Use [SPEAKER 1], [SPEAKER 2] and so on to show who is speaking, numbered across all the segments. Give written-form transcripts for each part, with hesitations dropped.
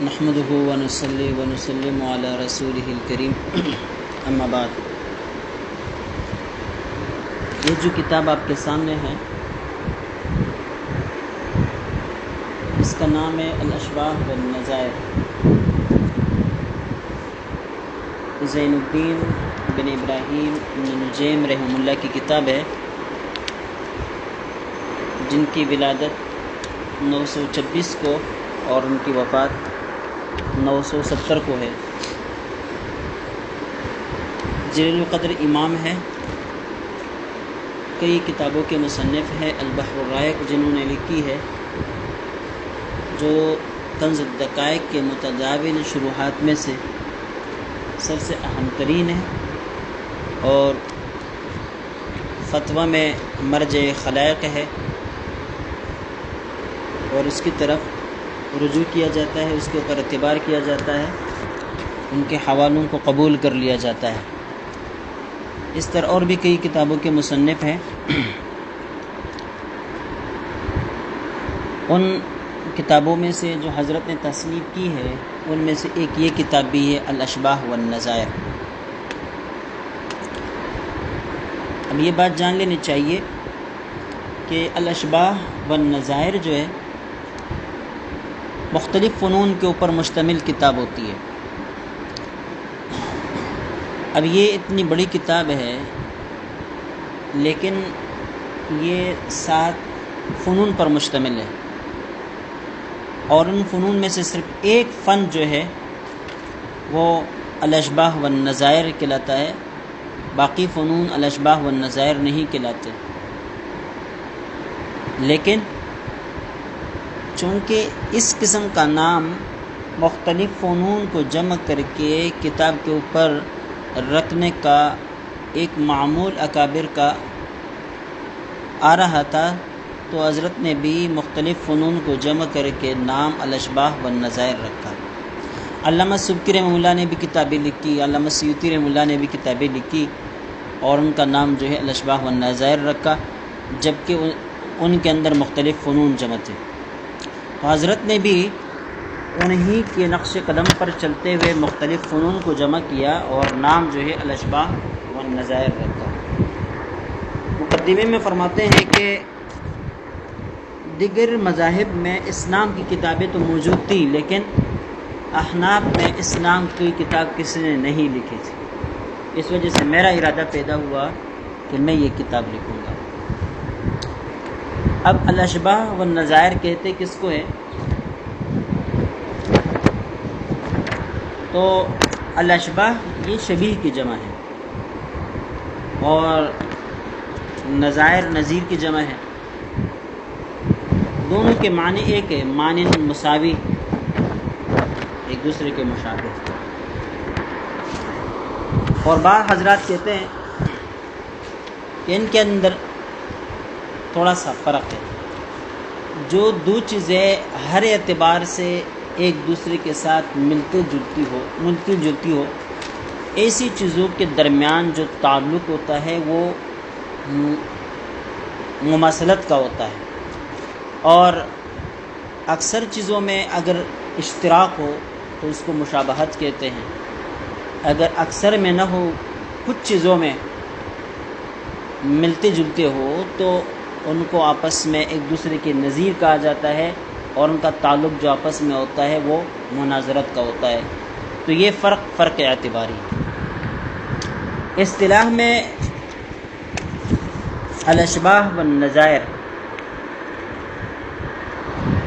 [SPEAKER 1] نحمده ونصلي ونسلم على رسوله الكريم اما بعد۔ یہ جو کتاب آپ کے سامنے ہے اس کا نام ہے الاشباح والنظائر، زین الدین بن ابراہیم بن نجیم رحمہ اللہ کی کتاب ہے، جن کی ولادت 926 کو اور ان کی وفات 970 کو ہے۔ جلیل القدر امام ہے، کئی کتابوں کے مصنف ہیں، البحر الرائق جنہوں نے لکھی ہے، جو کنز الدقائق کے متداول شروحات میں سے سب سے اہم ترین ہے اور فتویٰ میں مرجع خلائق ہے، اور اس کی طرف رجوع کیا جاتا ہے، اس کے اوپر اعتبار کیا جاتا ہے، ان کے حوالوں کو قبول کر لیا جاتا ہے۔ اس طرح اور بھی کئی کتابوں کے مصنف ہیں۔ ان کتابوں میں سے جو حضرت نے تصنیف کی ہے ان میں سے ایک یہ کتاب بھی ہے، الاشباح والنظائر۔ اب یہ بات جان لینی چاہیے کہ الاشباح والنظائر جو ہے مختلف فنون کے اوپر مشتمل کتاب ہوتی ہے۔ اب یہ اتنی بڑی کتاب ہے لیکن یہ 7 فنون پر مشتمل ہے، اور ان فنون میں سے صرف ایک فن جو ہے وہ الاشباح والنظائر کہلاتا ہے، باقی فنون الاشباح والنظائر نہیں کہلاتے۔ لیکن چونکہ اس قسم کا نام مختلف فنون کو جمع کر کے کتاب کے اوپر رکھنے کا ایک معمول اکابر کا آ رہا تھا، تو حضرت نے بھی مختلف فنون کو جمع کر کے نام الاشباح والنظائر رکھا۔ علامہ سبکی رحمہ اللہ نے بھی کتابیں لکھی، علامہ سیوطی رحمہ اللہ نے بھی کتابیں لکھی، اور ان کا نام جو ہے الاشباح والنظائر رکھا، جبکہ ان کے اندر مختلف فنون جمع تھے۔ تو حضرت نے بھی انہی کے نقش قدم پر چلتے ہوئے مختلف فنون کو جمع کیا اور نام جو ہے الاشباح والنظائر رکھا۔ مقدمے میں فرماتے ہیں کہ دیگر مذاہب میں اس نام کی کتابیں تو موجود تھیں، لیکن احناف میں اس نام کی کتاب کسی نے نہیں لکھی تھی۔ اس وجہ سے میرا ارادہ پیدا ہوا کہ میں یہ کتاب لکھوں گا۔ اب الاشباح والنظائر کہتے کس کو ہے؟ تو الاشباح یہ شبیہ کی جمع ہے، اور نظائر نظیر کی جمع ہے۔ دونوں کے معنی ایک ہے، مانند مساوی، ایک دوسرے کے مشابہ۔ اور بعض حضرات کہتے ہیں کہ ان کے اندر تھوڑا سا فرق ہے، جو دو چیزیں ہر اعتبار سے ایک دوسرے کے ساتھ ملتی جلتی ہو، ایسی چیزوں کے درمیان جو تعلق ہوتا ہے وہ مماثلت کا ہوتا ہے، اور اکثر چیزوں میں اگر اشتراک ہو تو اس کو مشابہت کہتے ہیں، اگر اکثر میں نہ ہو، کچھ چیزوں میں ملتے جلتے ہو، تو ان کو آپس میں ایک دوسرے کے نظیر کہا جاتا ہے، اور ان کا تعلق جو آپس میں ہوتا ہے وہ مناظرت کا ہوتا ہے۔ تو یہ فرق اعتباری ہے۔ اصطلاح میں الاشباح والنظائر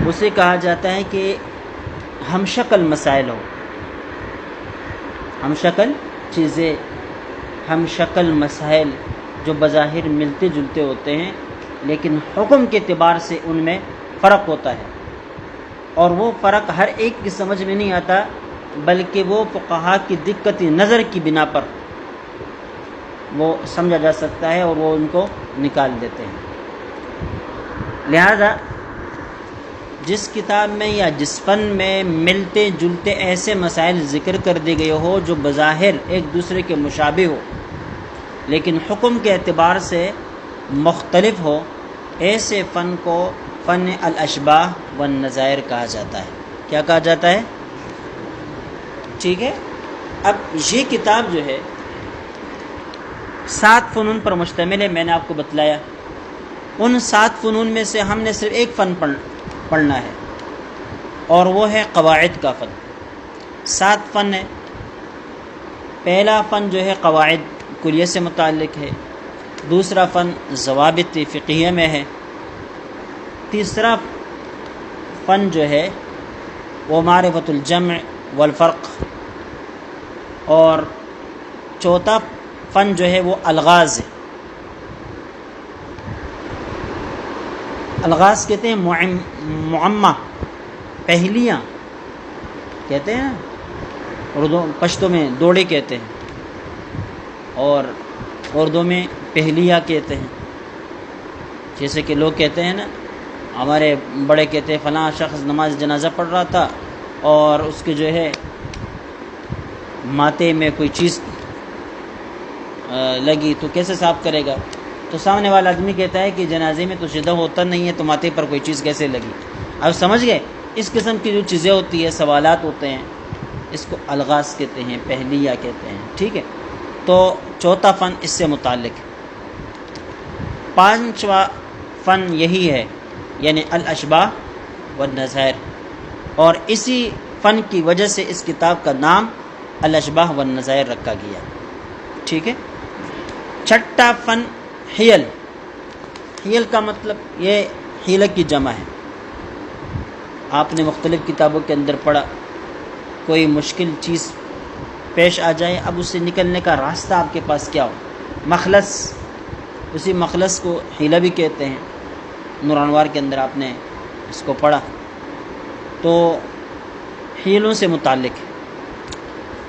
[SPEAKER 1] اسے کہا جاتا ہے کہ ہم شکل مسائل ہو، ہم شکل چیزیں، ہم شکل مسائل جو بظاہر ملتے جلتے ہوتے ہیں، لیکن حکم کے اعتبار سے ان میں فرق ہوتا ہے، اور وہ فرق ہر ایک کی سمجھ میں نہیں آتا، بلکہ وہ فقہا کی دقت نظر کی بنا پر وہ سمجھا جا سکتا ہے، اور وہ ان کو نکال دیتے ہیں۔ لہذا جس کتاب میں یا جس فن میں ملتے جلتے ایسے مسائل ذکر کر دیے گئے ہو جو بظاہر ایک دوسرے کے مشابہ ہو لیکن حکم کے اعتبار سے مختلف ہو، ایسے فن کو فن الاشباح والنظائر کہا جاتا ہے۔ کیا کہا جاتا ہے؟ ٹھیک ہے. اب یہ کتاب جو ہے 7 فنون پر مشتمل ہے. میں نے آپ کو بتلایا ان 7 فنون میں سے ہم نے صرف ایک فن پڑھنا ہے اور وہ ہے قواعد کا فن. 7 فن ہے. پہلا فن جو ہے قواعد کلیہ سے متعلق ہے. دوسرا فن ضوابط فقہیہ میں ہے. تیسرا فن جو ہے وہ معرفت الجمع والفرق. اور چوتھا فن جو ہے وہ الغاز ہے. الغاز کہتے ہیں معمہ پہلیاں کہتے ہیں نا, اردو پشتو میں دوڑے کہتے ہیں اور اردو میں پہلیاں کہتے ہیں. جیسے کہ لوگ کہتے ہیں نا, ہمارے بڑے کہتے ہیں فلاں شخص نماز جنازہ پڑھ رہا تھا اور اس کے جو ہے ماتھے میں کوئی چیز لگی تو کیسے صاف کرے گا؟ تو سامنے والا آدمی کہتا ہے کہ جنازے میں تو شدہ ہوتا نہیں ہے تو ماتھے پر کوئی چیز کیسے لگی؟ اب سمجھ گئے؟ اس قسم کی جو چیزیں ہوتی ہیں, سوالات ہوتے ہیں, اس کو الغاز کہتے ہیں, پہلیہ کہتے ہیں. ٹھیک ہے, تو چوتھا فن اس سے متعلق ہے. 5واں فن یہی ہے, یعنی الاشباہ والنظائر, اور اسی فن کی وجہ سے اس کتاب کا نام الاشباہ والنظائر رکھا گیا. ٹھیک ہے. 6واں فن حیل. حیل کا مطلب یہ حیلہ کی جمع ہے. آپ نے مختلف کتابوں کے اندر پڑھا, کوئی مشکل چیز پیش آ جائے, اب اس سے نکلنے کا راستہ آپ کے پاس کیا ہو, مخلص, اسی مخلص کو حیلہ بھی کہتے ہیں. نور انوار کے اندر آپ نے اس کو پڑھا. تو حیلوں سے متعلق ہے.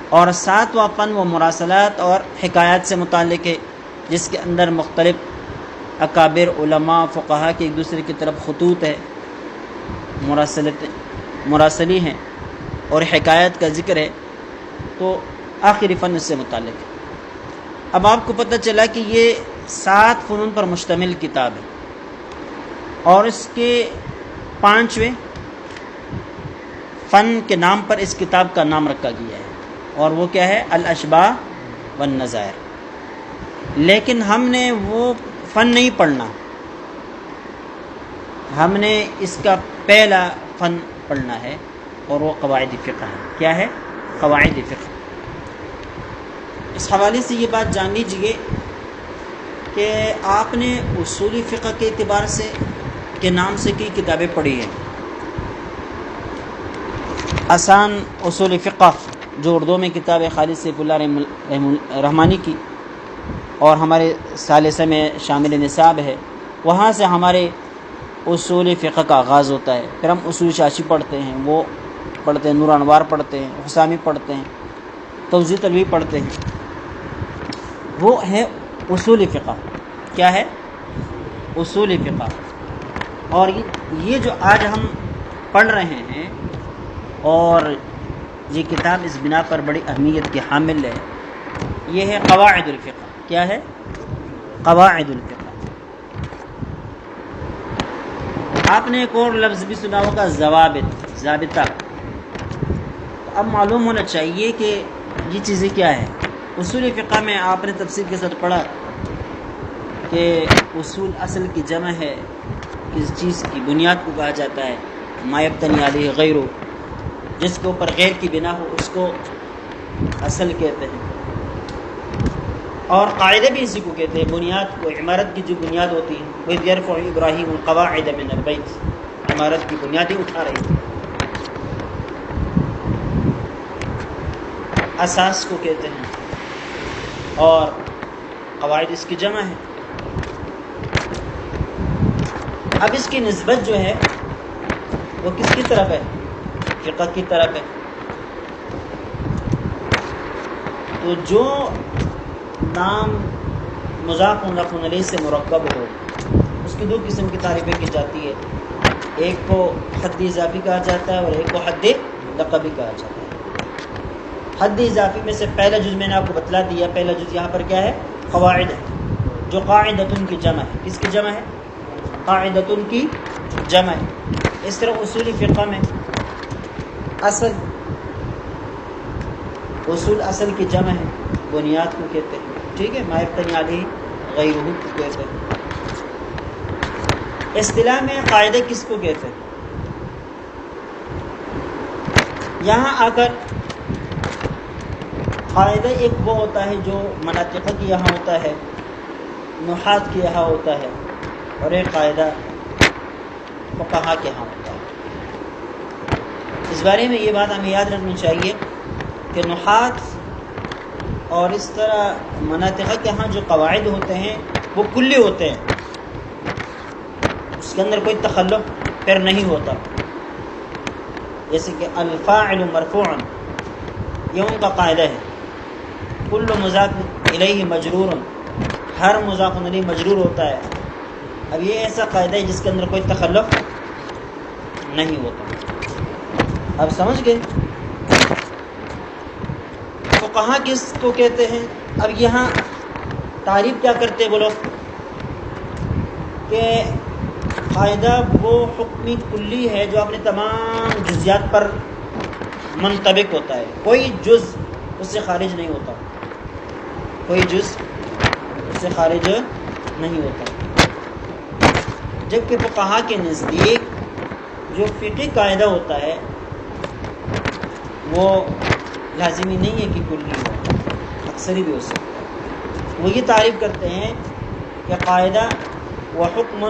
[SPEAKER 1] اور 7واں فن وہ مراسلات اور حکایات سے متعلق ہے, جس کے اندر مختلف اکابر علماء فقہا کے ایک دوسرے کی طرف خطوط ہے, مراسلی ہیں اور حکایت کا ذکر ہے. تو آخری فن اس سے متعلق ہے. اب آپ کو پتہ چلا کہ یہ 7 فنون پر مشتمل کتاب ہے اور اس کے 5ویں فن کے نام پر اس کتاب کا نام رکھا گیا ہے, اور وہ کیا ہے؟ الاشباہ والنظائر. لیکن ہم نے وہ فن نہیں پڑھنا, ہم نے اس کا پہلا فن پڑھنا ہے اور وہ قواعد فقہ ہے. کیا ہے؟ قواعد فقہ. اس حوالے سے یہ بات جان لیجئے کہ آپ نے اصولی فقہ کے اعتبار سے کے نام سے کئی کتابیں پڑھی ہیں. آسان اصول فقہ جو اردو میں کتاب ہے خالد سیف اللہ رحمانی کی, اور ہمارے ثالثہ میں شامل نصاب ہے, وہاں سے ہمارے اصول فقہ کا آغاز ہوتا ہے. پھر ہم اصول شاشی پڑھتے ہیں, وہ پڑھتے ہیں, نور انوار پڑھتے ہیں, حسامی پڑھتے ہیں, توضیح تلوی پڑھتے ہیں. وہ ہے اصول فقہ. کیا ہے؟ اصول فقہ. اور یہ جو آج ہم پڑھ رہے ہیں, اور یہ کتاب اس بنا پر بڑی اہمیت کی حامل ہے, یہ ہے قواعد الفقہ. کیا ہے؟ قواعد الفقہ. آپ نے ایک اور لفظ بھی سنا ہوگا, ضوابط, ضابطہ. اب معلوم ہونا چاہیے کہ یہ چیزیں کیا ہیں. اصول فقہ میں آپ نے تفصیل کے ساتھ پڑھا کہ اصول اصل کی جمع ہے, کس چیز کی بنیاد کو کہا جاتا ہے, ما یبتنی علیہ غیرہ, جس کے اوپر غیر کی بنا ہو اس کو اصل کہتے ہیں. اور قاعدے بھی اسی کو کہتے ہیں, بنیاد کو, عمارت کی جو بنیاد ہوتی ہے. وَإِذْ يَرْفَعُ إِبْرَاهِيمُ الْقَوَاعِدَ مِنَ الْبَيْتِ, عمارت کی بنیادیں اٹھا رہی تھی. اساس کو کہتے ہیں, اور قواعد اس کی جمع ہے. اب اس کی نسبت جو ہے وہ کس کی طرف ہے؟ فقہ کی طرف ہے. تو جو نام مضاف مضاف الیہ سے مرکب ہو, اس کی 2 قسم کی تعریفیں کی جاتی ہے. ایک کو حد اضافی کہا جاتا ہے اور ایک کو حد لقبی کہا جاتا ہے. حد اضافی میں سے پہلا جز میں نے آپ کو بتلا دیا. پہلا جز یہاں پر کیا ہے؟ قواعد ہے, جو قاعدۃ کی جمع ہے. کس کی جمع ہے؟ قاعدۃ کی جمع ہے. اس طرح اصولی فقہ میں اصل اصول اصل کی جمع ہے، بنیاد کو کہتے ہیں، ٹھیک ہے، ما یبتنی علیہ غیرہ کو کہتے ہیں۔ اصطلاح میں قاعدہ کس کو کہتے ہیں؟ یہاں آ کر قاعدہ ایک وہ ہوتا ہے جو مناطق کے یہاں ہوتا ہے، نحات کے یہاں ہوتا ہے، اور ایک قاعدہ فقہا کے یہاں ہوتا ہے۔ اس بارے میں یہ بات ہمیں یاد رکھنی چاہیے کہ نحات اور اس طرح مناطق کے یہاں جو قواعد ہوتے ہیں وہ کلی ہوتے ہیں، اس کے اندر کوئی تخلف پھر نہیں ہوتا، جیسے کہ الفاعل مرفوع، یہ ان کا قاعدہ ہے، کل مضاف الیہ مجرور، ہر مضاف الیہ مجرور ہوتا ہے۔ اب یہ ایسا قاعدہ ہے جس کے اندر کوئی تخلف نہیں ہوتا۔ اب سمجھ گئے فقہا کس کو کہتے ہیں؟ اب یہاں تعریف کیا کرتے ہیں وہ لوگ کہ قاعدہ وہ حکمی کلی ہے جو اپنے تمام جزیات پر منطبق ہوتا ہے، کوئی جز اس سے خارج نہیں ہوتا، کوئی جز اس سے خارج نہیں ہوتا۔ جبکہ فقہا کے نزدیک جو فقہی قاعدہ ہوتا ہے وہ لازمی نہیں ہے کہ کلی ہو، اکثری بھی ہو سکتا ہے۔ وہ یہ تعریف کرتے ہیں کہ قاعدہ و حکم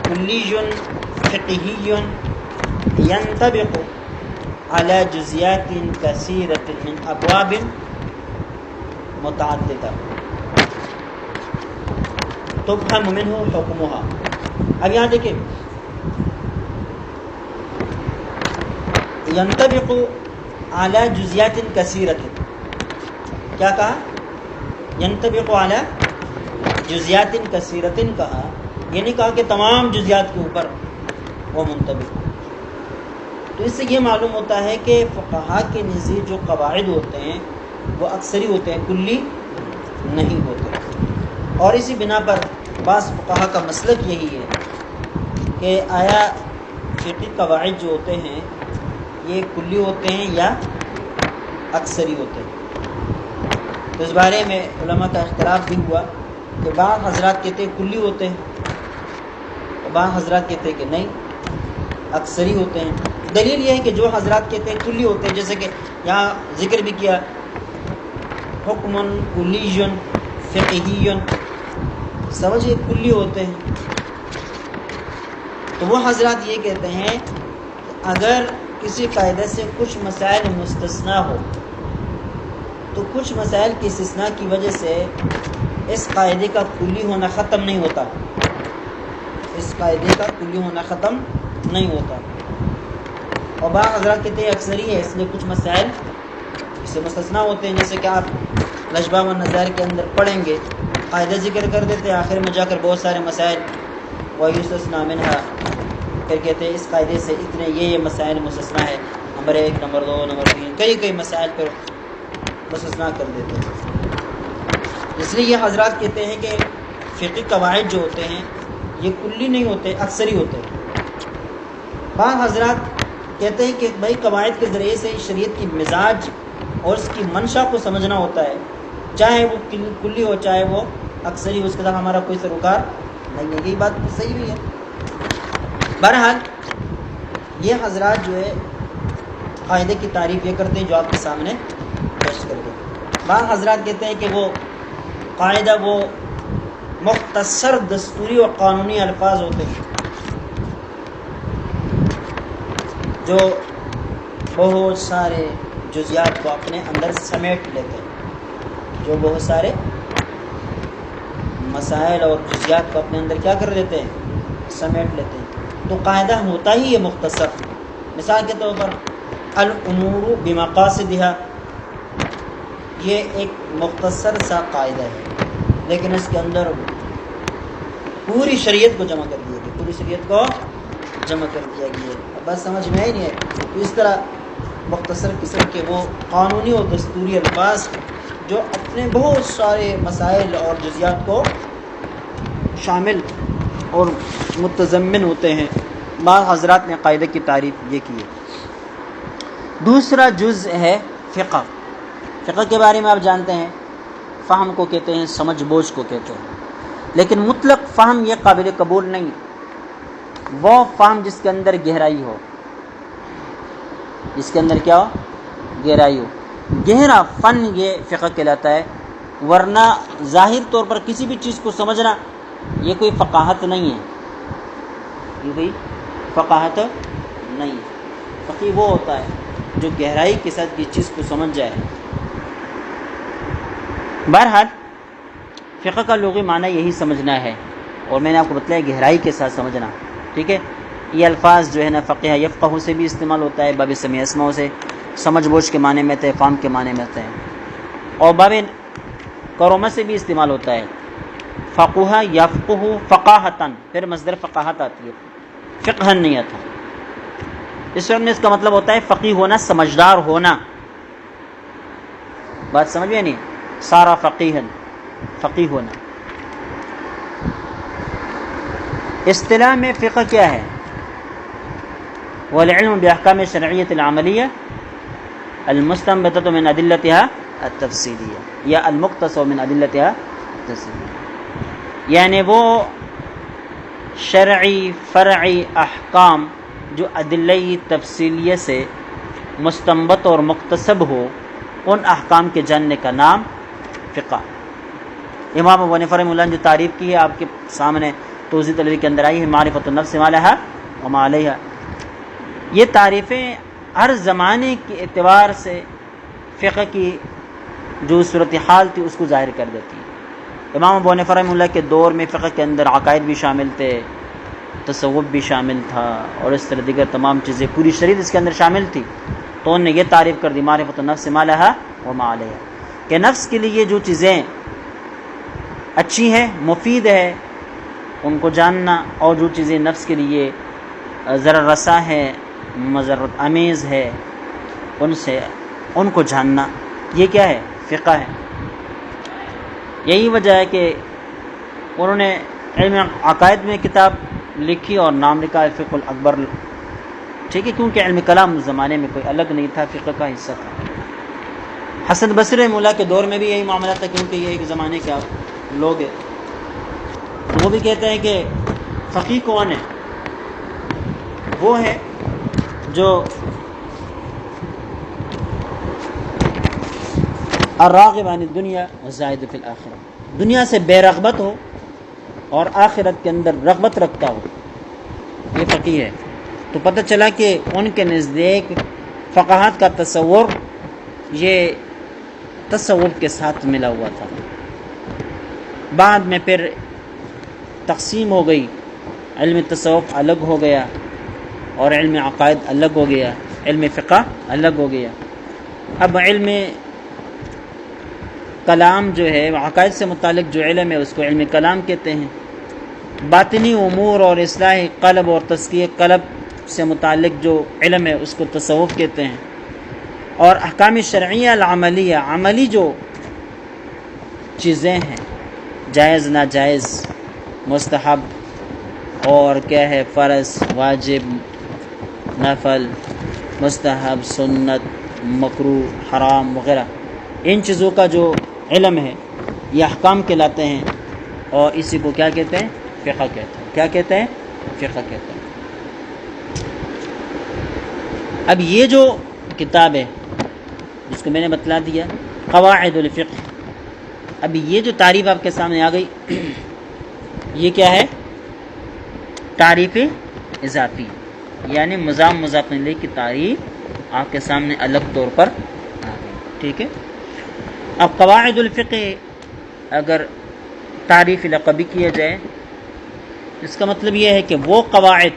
[SPEAKER 1] کلی فقہی ینطبق علی جزیات کثیرۃ من ابواب متعددہ تفہم منہ حکمها۔ اب یہاں دیکھیں، ینطبق اعلی جزیات کثیرۃ، کیا کہا؟ ینطبق اعلی جزیات کثیرۃ کہا، یہ نہیں کہا کہ تمام جزیات کے اوپر وہ منطبق۔ تو اس سے یہ معلوم ہوتا ہے کہ فقہا کے نزدیک جو قواعد ہوتے ہیں وہ اکثری ہوتے ہیں، کلی نہیں ہوتے۔ اور اسی بنا پر بعض فقہا کا مسلک یہی ہے کہ آیا فقہی قواعد جو ہوتے ہیں یہ کلی ہوتے ہیں یا اکثری ہوتے ہیں۔ تو اس بارے میں علماء کا اختلاف بھی ہوا کہ بعض حضرات کہتے ہیں کلی ہوتے ہیں، اور بعض حضرات کہتے ہیں کہ نہیں، اکثری ہوتے ہیں۔ دلیل یہ ہے کہ جو حضرات کہتے ہیں کلی ہوتے ہیں، جیسے کہ یہاں ذکر بھی کیا حکم کلی فقہی، سمجھئے کلی ہوتے ہیں، تو وہ حضرات یہ کہتے ہیں کہ اگر کسی قاعدے سے کچھ مسائل مستثنا ہو تو کچھ مسائل کی استثناء کی وجہ سے اس قاعدے کا کلی ہونا ختم نہیں ہوتا، اس قاعدے کا کلی ہونا ختم نہیں ہوتا۔ اور بعض حضرات کہتے ہیں اکثری ہے، اس لیے کچھ مسائل اس سے مستثنا ہوتے ہیں، جیسے کہ آپ الاشباح والنظائر کے اندر پڑھیں گے، قاعدہ ذکر کر دیتے ہیں، آخر میں جا کر بہت سارے مسائل وَيُسْتَثْنَى مِنْهَا، پھر کہتے ہیں اس قاعدے سے اتنے یہ مسائل مستثنا ہے، نمبر 1 نمبر 2 نمبر 3 کئی مسائل پر مستثنا کر دیتے ہیں۔ اس لیے یہ حضرات کہتے ہیں کہ فقہی قواعد جو ہوتے ہیں یہ کلی نہیں ہوتے، اکثری ہوتے ہیں۔ بعض حضرات کہتے ہیں کہ بھائی قواعد کے ذریعے سے شریعت کی مزاج اور اس کی منشا کو سمجھنا ہوتا ہے، چاہے وہ کلی ہو چاہے وہ اکثری ہو، اس کے ساتھ ہمارا کوئی سروکار نہیں ہے۔ یہی بات صحیح بھی ہے۔ بہرحال یہ حضرات جو ہے قاعدے کی تعریف یہ کرتے ہیں جو آپ کے سامنے پیش کر دیں۔ بعض حضرات کہتے ہیں کہ وہ قاعدہ وہ مختصر دستوری اور قانونی الفاظ ہوتے ہیں جو بہت سارے جزیات کو اپنے اندر سمیٹ لیتے ہیں، جو بہت سارے مسائل اور جزیات کو اپنے اندر کیا کر لیتے ہیں؟ سمیٹ لیتے ہیں۔ تو قاعدہ ہوتا ہی یہ مختصر۔ مثال کے طور پر الامور بمقاصدها، یہ ایک مختصر سا قاعدہ ہے، لیکن اس کے اندر پوری شریعت کو جمع کر دیا گیا، پوری شریعت کو جمع کر دیا گیا۔ بس سمجھ میں ہی نہیں ہے۔ تو اس طرح مختصر قسم کے وہ قانونی اور دستوری الفاظ جو اپنے بہت سارے مسائل اور جزیات کو شامل اور متضمن ہوتے ہیں۔ بعض حضرات نے قاعدے کی تعریف یہ کی ہے۔ دوسرا جز ہے فقہ۔ فقہ کے بارے میں آپ جانتے ہیں فہم کو کہتے ہیں، سمجھ بوجھ کو کہتے ہیں، لیکن مطلق فہم یہ قابل قبول نہیں، وہ فہم جس کے اندر گہرائی ہو، جس کے اندر کیا ہو؟ گہرائی ہو، گہرا فن یہ فقہ کہلاتا ہے، ورنہ ظاہر طور پر کسی بھی چیز کو سمجھنا یہ کوئی فقاہت نہیں ہے، یہ کوئی فقاہت نہیں ہے۔ فقیہ وہ ہوتا ہے جو گہرائی کے ساتھ کسی چیز کو سمجھ جائے۔ بہرحال فقہ کا لغوی معنی یہی سمجھنا ہے، اور میں نے آپ کو بتایا گہرائی کے ساتھ سمجھنا، ٹھیک ہے۔ یہ الفاظ جو ہے نا فقیہ یفقہ سے بھی استعمال ہوتا ہے، باب سمیع اسماء سے سمجھ بوجھ کے معنی میں آتا ہے، فہم کے معنی میں آتا ہے، اور باب کرومہ سے بھی استعمال ہوتا ہے، فقہ یفقہ فقاہتاً، پھر مصدر فقاہت آتی ہے، فقہن نہیں آتا۔ اس وقت میں اس کا مطلب ہوتا ہے فقیہ ہونا، سمجھدار ہونا۔ بات سمجھ میں نہیں؟ سارا فقیہن، فقیہ ہونا۔ اصطلاح میں فقہ کیا ہے؟ والعلم باحکام الشرعیۃ العملیہ المستنبطۃ من ادلتها التفصیلیہ یا المقتصر من ادلتها التفصیلیہ، یعنی وہ شرعی فرعی احکام جو ادلہ تفصیلیہ سے مستنبط اور مقتصب ہو، ان احکام کے جاننے کا نام فقہ۔ امام ابو حنیفہ رحمہ اللہ نے جو تعریف کی ہے آپ کے سامنے توضیح طلبی کے اندر آئی ہے، معرفت النفس ما لہا وما علیہا، یہ تعریفیں ہر زمانے کے اعتبار سے فقہ کی جو صورتحال تھی اس کو ظاہر کر دیتی ہے۔ امام ابو حنیفہ رحمہ اللہ کے دور میں فقہ کے اندر عقائد بھی شامل تھے، تصوف بھی شامل تھا، اور اس طرح دیگر تمام چیزیں، پوری شریعت اس کے اندر شامل تھی، تو انہوں نے یہ تعریف کر دی معرفت النفس ما لہا وما علیہا، کہ نفس کے لیے جو چیزیں اچھی ہیں، مفید ہے، ان کو جاننا، اور جو چیزیں نفس کے لیے ضرر رساں ہے، مضرت آمیز ہے، ان کو جاننا، یہ کیا ہے؟ فقہ ہے۔ یہی وجہ ہے کہ انہوں نے علم عقائد میں کتاب لکھی اور نام لکھا ہے فقہ الاکبر، ٹھیک ہے، کیونکہ علم کلام اس زمانے میں کوئی الگ نہیں تھا، فقہ کا حصہ تھا۔ حسن بصری رحمہ اللہ کے دور میں بھی یہی معاملہ تھا، کیونکہ یہ ایک زمانے کا لوگ ہیں، وہ بھی کہتے ہیں کہ فقیہ کون ہے؟ وہ ہے جو الراغب عن الدنیا والزاہد فی الآخرہ، دنیا سے بے رغبت ہو اور آخرت کے اندر رغبت رکھتا ہو، یہ فقیہ ہے۔ تو پتہ چلا کہ ان کے نزدیک فقاہت کا تصور یہ تصوف کے ساتھ ملا ہوا تھا، بعد میں پھر تقسیم ہو گئی، علم تصوف الگ ہو گیا اور علم عقائد الگ ہو گیا، علم فقہ الگ ہو گیا۔ اب علم کلام جو ہے، عقائد سے متعلق جو علم ہے اس کو علم کلام کہتے ہیں، باطنی امور اور اصلاح قلب اور تزکیہ قلب سے متعلق جو علم ہے اس کو تصوف کہتے ہیں، اور احکام شرعیہ العملیہ، عملی جو چیزیں ہیں، جائز ناجائز، مستحب اور کیا ہے، فرض واجب نفل، مستحب سنت مکروہ حرام وغیرہ، ان چیزوں کا جو علم ہے یہ احکام کہلاتے ہیں، اور اسی کو کیا کہتے ہیں؟ فقہ کہتے ہیں۔ کیا کہتے ہیں؟ فقہ کہتے ہیں۔ اب یہ جو کتاب ہے جس کو میں نے بتلا دیا قواعد الفقہ، اب یہ جو تعریف آپ کے سامنے آ گئی یہ کیا ہے؟ تعریف اضافی، یعنی مضاف مضاف الیہ کی تعریف آپ کے سامنے الگ طور پر آ گئی، ٹھیک ہے۔ اب قواعد الفقہ اگر تعریف لقبی کیا جائے، اس کا مطلب یہ ہے کہ وہ قواعد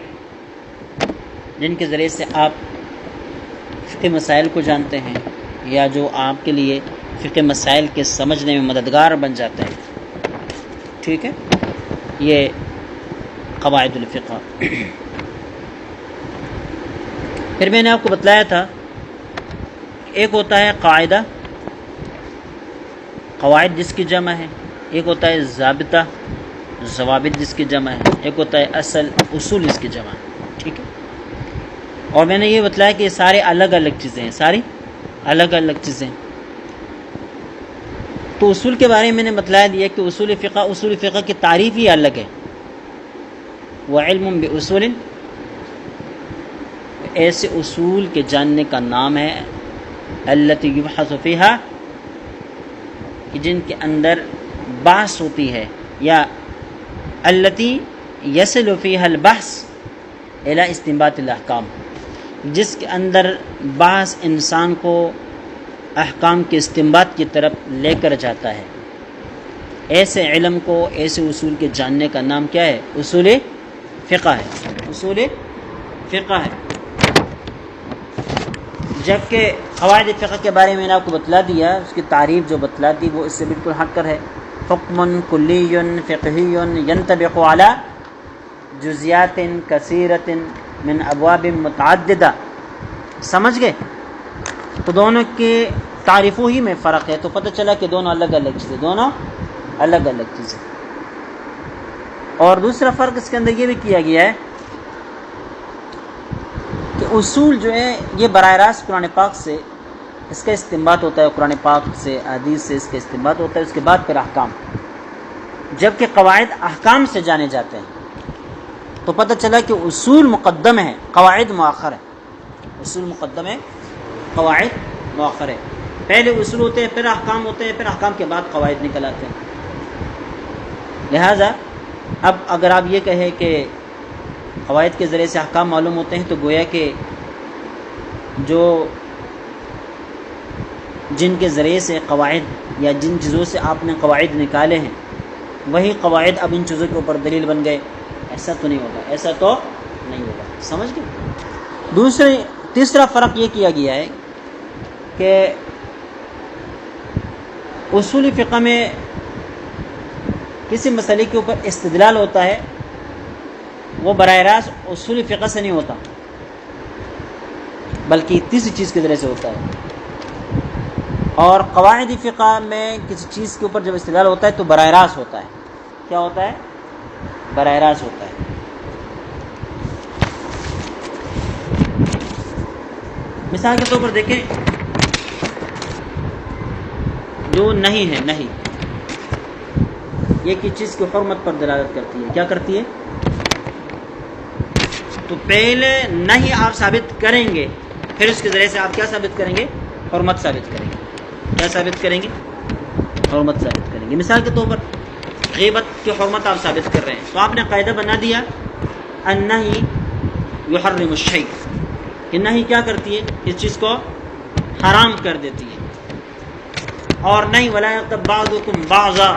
[SPEAKER 1] جن کے ذریعے سے آپ فقہ مسائل کو جانتے ہیں، یا جو آپ کے لیے فقہ مسائل کے سمجھنے میں مددگار بن جاتے ہیں، ٹھیک ہے، یہ قواعد الفقہ۔ پھر میں نے آپ کو بتلایا تھا ایک ہوتا ہے قاعدہ، قواعد جس کی جمع ہے، ایک ہوتا ہے ضابطہ، ضوابط جس کی جمع ہے، ایک ہوتا ہے اصل، اصول اس کی جمع ہے، ٹھیک ہے۔ اور میں نے یہ بتلایا کہ یہ سارے الگ الگ چیزیں ہیں، ساری الگ الگ چیزیں، تو اصول کے بارے میں نے بتلایا دیا کہ اصول فقہ کی تعریف ہی الگ ہے. وعلم باصول، ایسے اصول کے جاننے کا نام ہے التی یبحث فیہا، کہ جن کے اندر بحث ہوتی ہے، یا التی یصل فیہا البحث الی استنباط الاحکام، جس کے اندر بحث انسان کو احکام کے استنباط کی طرف لے کر جاتا ہے. ایسے علم کو، ایسے اصول کے جاننے کا نام کیا ہے؟ اصول فقہ ہے. اصول فقہ ہے. جبکہ قواعد فقہ کے بارے میں نے آپ کو بتلا دیا، اس کی تعریف جو بتلا دی وہ اس سے بالکل ہٹ کر ہے. حکم کلی فقہی ینطبق علی جزیات کثیرۃ من ابواب متعددہ. سمجھ گئے؟ تو دونوں کے تعریفوں ہی میں فرق ہے، تو پتہ چلا کہ دونوں الگ الگ چیزیں، دونوں الگ الگ چیزیں. اور دوسرا فرق اس کے اندر یہ بھی کیا گیا ہے کہ اصول جو ہے یہ براہ راست قرآن پاک سے اس کا استنباط ہوتا ہے، قرآن پاک سے، حدیث سے اس کا استنباط ہوتا ہے، اس کے بعد پھر احکام. جبکہ قواعد احکام سے جانے جاتے ہیں. تو پتہ چلا کہ اصول مقدم ہے، قواعد مؤخر ہے. اصول مقدم ہے، قواعد مؤخر ہے. پہلے اصول ہوتے ہیں، پھر احکام ہوتے ہیں، پھر احکام کے بعد قواعد نکل آتے ہیں. لہذا اب اگر آپ یہ کہیں کہ قواعد کے ذریعے سے احکام معلوم ہوتے ہیں، تو گویا کہ جو جن کے ذریعے سے قواعد یا جن چیزوں سے آپ نے قواعد نکالے ہیں وہی قواعد اب ان چیزوں کے اوپر دلیل بن گئے. ایسا تو نہیں ہوگا، ایسا تو نہیں ہوگا. سمجھ گئے؟ تیسرا فرق یہ کیا گیا ہے کہ اصول فقہ میں کسی مسئلے کے اوپر استدلال ہوتا ہے، وہ براہ راست اصول فقہ سے نہیں ہوتا، بلکہ تیسری چیز کے ذریعے سے ہوتا ہے. اور قواعد فقہ میں کسی چیز کے اوپر جب استدلال ہوتا ہے تو براہ راست ہوتا ہے. کیا ہوتا ہے؟ براہ راست ہوتا ہے. مثال کے طور پر دیکھیں، جو نہیں ہے، نہیں یہ کسی چیز کی حرمت پر دلالت کرتی ہے. کیا کرتی ہے؟ تو پہلے نہیں آپ ثابت کریں گے، پھر اس کے ذریعے سے آپ کیا ثابت کریں گے؟ حرمت ثابت کریں گے. کیا ثابت کریں گے؟ حرمت ثابت کریں گے. مثال کے طور پر غیبت کی حرمت آپ ثابت کر رہے ہیں، تو آپ نے قاعدہ بنا دیا النہی یحرم الشیء، کہ نہیں کیا کرتی ہے؟ اس چیز کو حرام کر دیتی ہے. اور نہیں ولا یغتب بعضکم بعضا،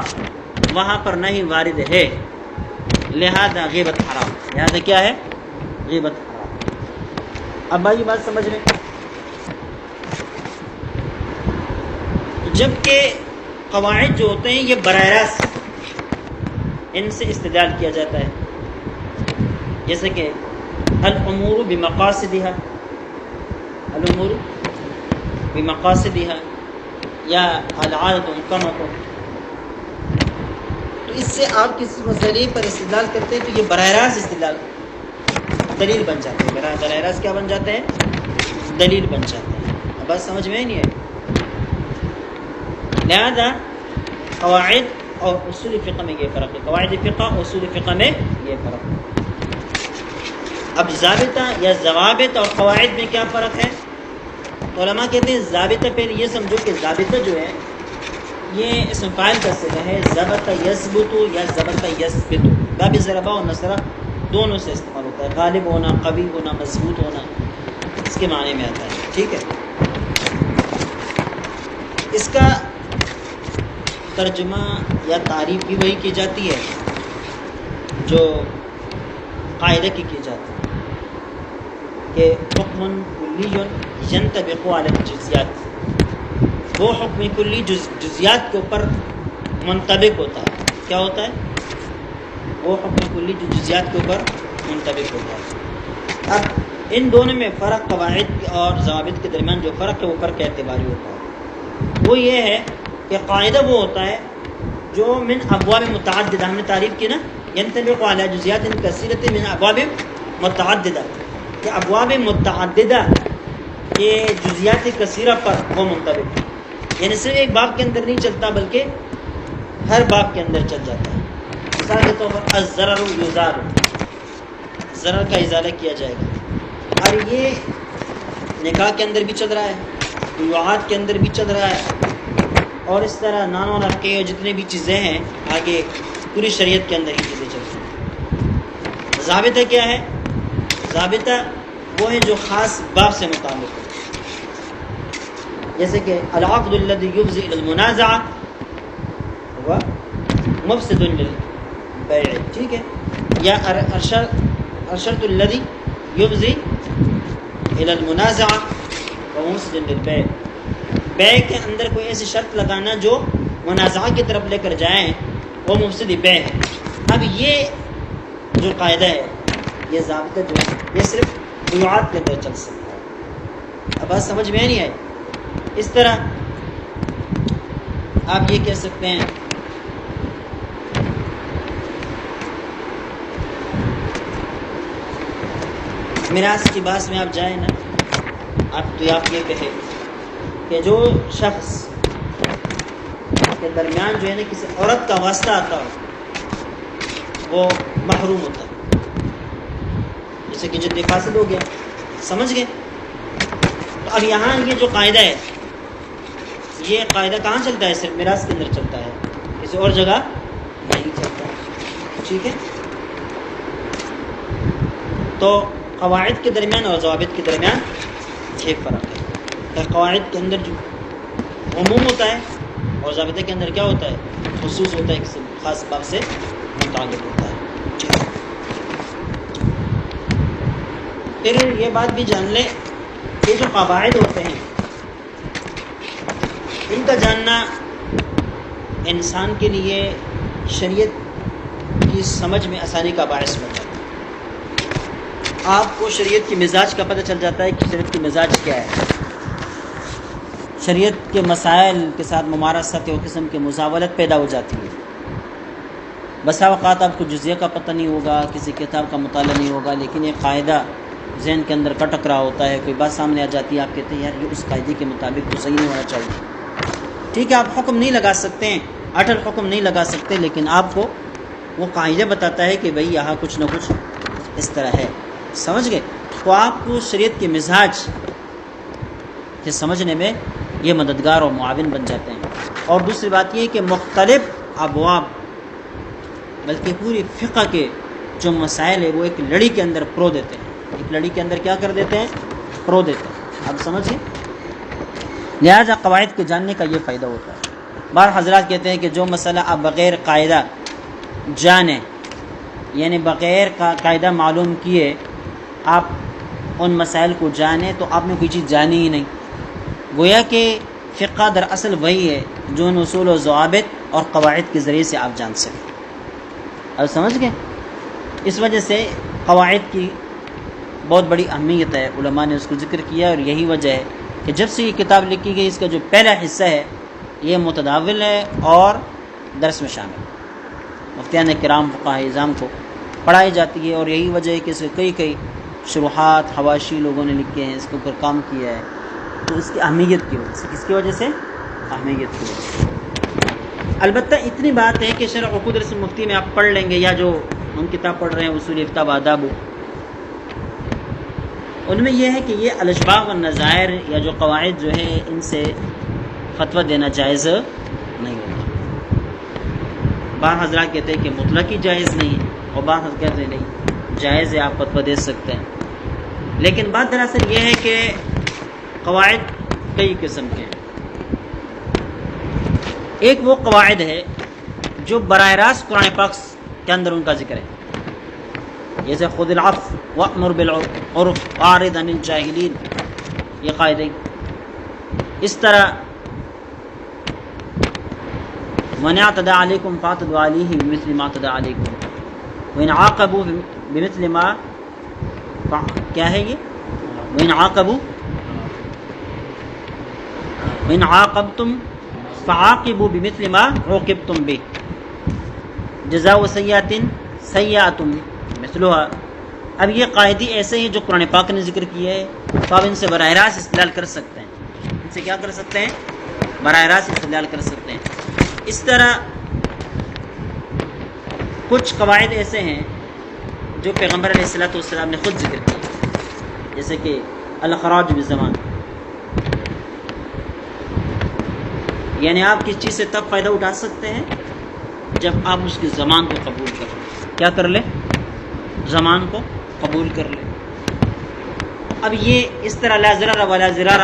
[SPEAKER 1] وہاں پر نہیں وارد ہے، لہذا غیبت حرام. لہذا کیا ہے؟ غیبت حرام. اب بھائی بات سمجھ لیں. جبکہ قواعد جو ہوتے ہیں یہ براہ راست ان سے استدلال کیا جاتا ہے، جیسے کہ الامور بمقاصدها، الامور بمقاصدها یا العادۃ محکمۃ. تو اس سے آپ کسی مسئلے پر استدلال کرتے ہیں تو یہ براہ راست استدلال دلیل بن جاتے ہیں. براہ راست کیا بن جاتے ہیں؟ دلیل بن جاتے ہیں. اب بات سمجھ میں نہیں ہے. لہذا قواعد اور اصول فقہ میں یہ فرق ہے. قواعد فقہ اور اصول فقہ میں یہ فرق ہے. اب ضابطہ یا ضوابط اور قواعد میں کیا فرق ہے؟ علماء کہتے ہیں ضابطہ، پہلے یہ سمجھو کہ ضابطہ جو ہے یہ اسم فاعل کا صیغہ ہے. ضبط یثبت یا ضبط یثبت، باب ضربہ اور نصرہ دونوں سے استعمال ہوتا ہے. غالب ہونا، قوی ہونا، مضبوط ہونا، اس کے معنی میں آتا ہے. ٹھیک ہے. اس کا ترجمہ یا تعریف بھی وہی کی جاتی ہے جو قاعدہ کی جاتی ہے کہ حکم کلی ینطبق علی الجزیات، وہ حکم کلی جزیات کے اوپر منطبق ہوتا ہے. کیا ہوتا ہے؟ وہ حکم کلی جو جزیات کے اوپر منطبق ہوتا ہے. اب ان دونوں میں فرق، قواعد اور ضوابط کے درمیان جو فرق ہے وہ فرق اعتباری ہوتا ہے. وہ یہ ہے کہ قاعدہ وہ ہوتا ہے جو من ابواب متعددہ، ہم نے تعریف کی نا، ینطبق علی جزیات کثیرۃ من ابواب متعددہ، کہ ابواب متعددہ کے جزیات کثیرہ پر وہ منطبق ہے. یعنی صرف ایک باب کے اندر نہیں چلتا بلکہ ہر باب کے اندر چل جاتا ہے. مثال کے طور پر الضرر یزال، ضرر کا ازالہ کیا جائے گا. اور یہ نکاح کے اندر بھی چل رہا ہے، بیوعات کے اندر بھی چل رہا ہے، اور اس طرح نان و نفقے اور جتنے بھی چیزیں ہیں آگے پوری شریعت کے اندر ہی چیزیں چلتی ہیں. ضابطہ کیا ہے؟ ضابطہ وہ ہے جو خاص باب سے متعلق ہے، جیسے کہ العقد الذي يفضي الى المنازعه هو مفسد للبيع، ٹھیک ہے، یا الشرط الذي يفضي الى المنازعه وهو مفسد للبيع. بیع کے اندر کوئی ایسی شرط لگانا جو منازعہ کی طرف لے کر جائیں وہ مفسد بیع ہے. اب یہ جو قاعدہ ہے، یہ ضابطہ جو ہے، یہ صرف بیوعات کے اندر چل سکتا ہے. اب بات سمجھ میں نہیں آئی. اس طرح آپ یہ کہہ سکتے ہیں میراث کی بات میں آپ جائیں نا، آپ یہ کہیں کہ جو شخص کے درمیان جو ہے نا کسی عورت کا واسطہ آتا ہو وہ محروم ہوتا ہے. جیسے کہ جدی فاسد ہو گیا، سمجھ گئے؟ تو اب یہاں یہ جو قاعدہ ہے، یہ قاعدہ کہاں چلتا ہے؟ صرف میراث کے اندر چلتا ہے، کسی اور جگہ نہیں چلتا. ٹھیک ہے، تو قواعد کے درمیان اور ضوابط کے درمیان یہ فرق ہے. قواعد کے اندر جو عموم ہوتا ہے اور ضابطے کے اندر کیا ہوتا ہے؟ خصوص ہوتا ہے، کسی خاص باب سے متعلق ہوتا ہے. ٹھیک ہے، پھر یہ بات بھی جان لیں کہ جو قواعد ہوتے ہیں ان کا جاننا انسان کے لیے شریعت کی سمجھ میں آسانی کا باعث بن جاتا ہے. آپ کو شریعت کی مزاج کا پتہ چل جاتا ہے کہ شریعت کی مزاج کیا ہے. شریعت کے مسائل کے ساتھ ممارست و قسم کی مزاولت پیدا ہو جاتی ہے. بسا اوقات آپ کو جزیہ کا پتہ نہیں ہوگا، کسی کتاب کا مطالعہ نہیں ہوگا، لیکن ایک قاعدہ ذہن کے اندر کٹک رہا ہوتا ہے، کوئی بات سامنے آ جاتی ہے، آپ کہتے ہیں یار یہ اس قاعدے کے مطابق تو صحیح نہیں ہونا چاہیے. ٹھیک ہے، آپ حکم نہیں لگا سکتے ہیں، اٹل حکم نہیں لگا سکتے، لیکن آپ کو وہ قاعدہ بتاتا ہے کہ بھئی یہاں کچھ نہ کچھ اس طرح ہے. سمجھ گئے؟ تو آپ کو شریعت کے مزاج کے سمجھنے میں یہ مددگار اور معاون بن جاتے ہیں. اور دوسری بات یہ کہ مختلف ابواب بلکہ پوری فقہ کے جو مسائل ہیں وہ ایک لڑی کے اندر پرو دیتے ہیں. ایک لڑی کے اندر کیا کر دیتے ہیں؟ پرو دیتے ہیں. آپ سمجھئے؟ لہذا قواعد کے جاننے کا یہ فائدہ ہوتا ہے. بعض حضرات کہتے ہیں کہ جو مسئلہ آپ بغیر قاعدہ جانیں، یعنی بغیر قاعدہ معلوم کیے آپ ان مسائل کو جانیں تو آپ نے کوئی چیز جانی ہی نہیں. گویا کہ فقہ در اصل وہی ہے جو ان اصول و ضوابط اور قواعد کے ذریعے سے آپ جان سکیں. اب سمجھ گئے؟ اس وجہ سے قواعد کی بہت بڑی اہمیت ہے، علماء نے اس کو ذکر کیا، اور یہی وجہ ہے کہ جب سے یہ کتاب لکھی گئی اس کا جو پہلا حصہ ہے یہ متداول ہے اور درس میں شامل. مفتیان کرام فقہاء اعظام کو پڑھائی جاتی ہے، اور یہی وجہ ہے کہ اس کے کئی شروحات حواشی لوگوں نے لکھے ہیں، اس کے اوپر کام کیا ہے. تو اس کی اہمیت کی وجہ سے، کس کی وجہ سے؟ اہمیت کی وجہ سے. البتہ اتنی بات ہے کہ شرح عقود رسم مفتی میں آپ پڑھ لیں گے، یا جو ہم کتاب پڑھ رہے ہیں اصول افتاء و آداب، ان میں یہ ہے کہ یہ الاشباہ والنظائر یا جو قواعد جو ہے ان سے فتویٰ دینا جائز نہیں ہوتا. بعض حضرات کہتے ہیں کہ مطلق ہی جائز نہیں ہے، اور بعض حضرات کہتے ہیں نہیں جائز ہے، آپ فتویٰ دے سکتے ہیں. لیکن بات دراصل یہ ہے کہ قواعد کئی قسم کے ہیں. ایک وہ قواعد ہے جو براہ راست قرآن پاک کے اندر ان کا ذکر ہے، جیسے خذ العفو وأمر بالعرف وأعرض عن الجاہلین، یہ قاعدے. اس طرح من اعتدى علیکم فاعتدوا علیہ بمثل ما اعتدى علیکم وإن عاقبوا بمثل ما، کیا ہے یہ؟ وإن عاقبوا وإن عاقبتم فعاقبوا بمثل ما عوقبتم به جزاء سیئۃ سیئۃ مثلها. اب یہ قاعدے ایسے ہیں جو قرآن پاک نے ذکر کیے ہے، تو آپ ان سے براہ راست استدلال کر سکتے ہیں. ان سے کیا کر سکتے ہیں؟ براہ راست استدلال کر سکتے ہیں۔ اس طرح کچھ قواعد ایسے ہیں جو پیغمبر علیہ الصلوۃ والسلام نے خود ذکر کیے، جیسے کہ الاخراج بالزمان، یعنی آپ کس چیز سے تب فائدہ اٹھا سکتے ہیں جب آپ اس کی زمان کو قبول کر لیں۔ کیا کر لیں؟ زمان کو قبول کر لیں۔ اب یہ اس طرح لا ضرر ولا ضرار،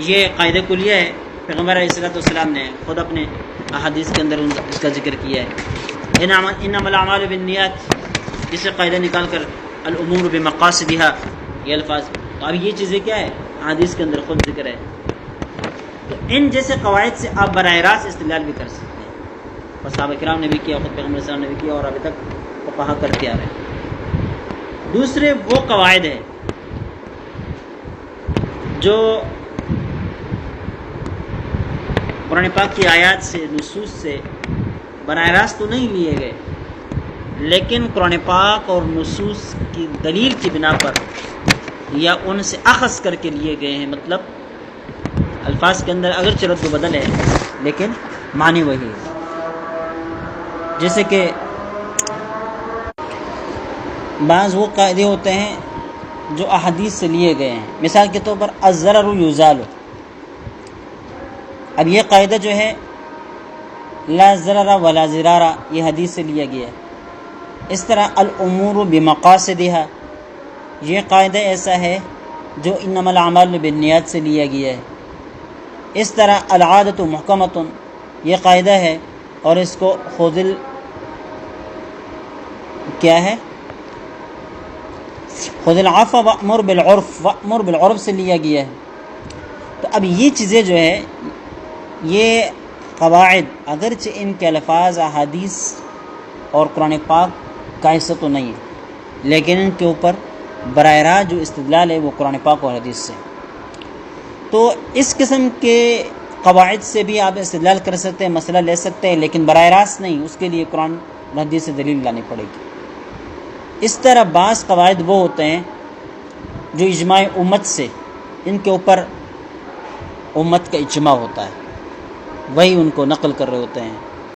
[SPEAKER 1] یہ قاعدہ کلیہ ہے، پیغمبر علیہ الصلوۃ والسلام نے خود اپنے احادیث کے اندر اس کا ذکر کیا ہے۔ انما الاعمال بالنیات، جسے قاعدہ نکال کر الامور بمقاصدها، یہ الفاظ، تو اب یہ چیزیں کیا ہے؟ احادیث کے اندر خود ذکر ہے۔ تو ان جیسے قواعد سے آپ براہ راست استدلال بھی کر سکتے ہیں، اور صحابہ کرام نے بھی کیا، خود پیغمبر صلی اللہ علیہ وسلم نے بھی کیا، اور ابھی تک فقہا کرتے آ رہے ہیں۔ دوسرے وہ قواعد ہیں جو قرآن پاک کی آیات سے، نصوص سے براہ راست تو نہیں لیے گئے، لیکن قرآن پاک اور نصوص کی دلیل کی بنا پر یا ان سے اخذ کر کے لیے گئے ہیں، مطلب الفاظ کے اندر اگرچہ رد و بدل ہے لیکن معنی وہی ہے۔ جیسے کہ بعض وہ قاعدے ہوتے ہیں جو احادیث سے لیے گئے ہیں، مثال کے طور پر الضرر یزال، اب یہ قاعدہ جو ہے لا ضرر ولا ضرار، یہ حدیث سے لیا گیا ہے۔ اس طرح الامور بمقاصدها، یہ قاعدہ ایسا ہے جو انما الاعمال بالنیات سے لیا گیا ہے۔ اس طرح العادۃ محکمۃ، یہ قاعدہ ہے اور اس کو کیا ہے؟ خذ العفو وامر بالعرف سے لیا گیا ہے۔ تو اب یہ چیزیں جو ہے، یہ قواعد اگرچہ ان کے الفاظ احادیث اور قرآن پاک کا حصہ تو نہیں ہے، لیکن ان کے اوپر براہ راست جو استدلال ہے وہ قرآن پاک اور حدیث سے۔ تو اس قسم کے قواعد سے بھی آپ استدلال کر سکتے ہیں، مسئلہ لے سکتے ہیں، لیکن براہ راست نہیں، اس کے لیے قرآن اور حدیث سے دلیل لانی پڑے گی۔ اس طرح بعض قواعد وہ ہوتے ہیں جو اجماع امت سے، ان کے اوپر امت کا اجماع ہوتا ہے، وہی ان کو نقل کر رہے ہوتے ہیں۔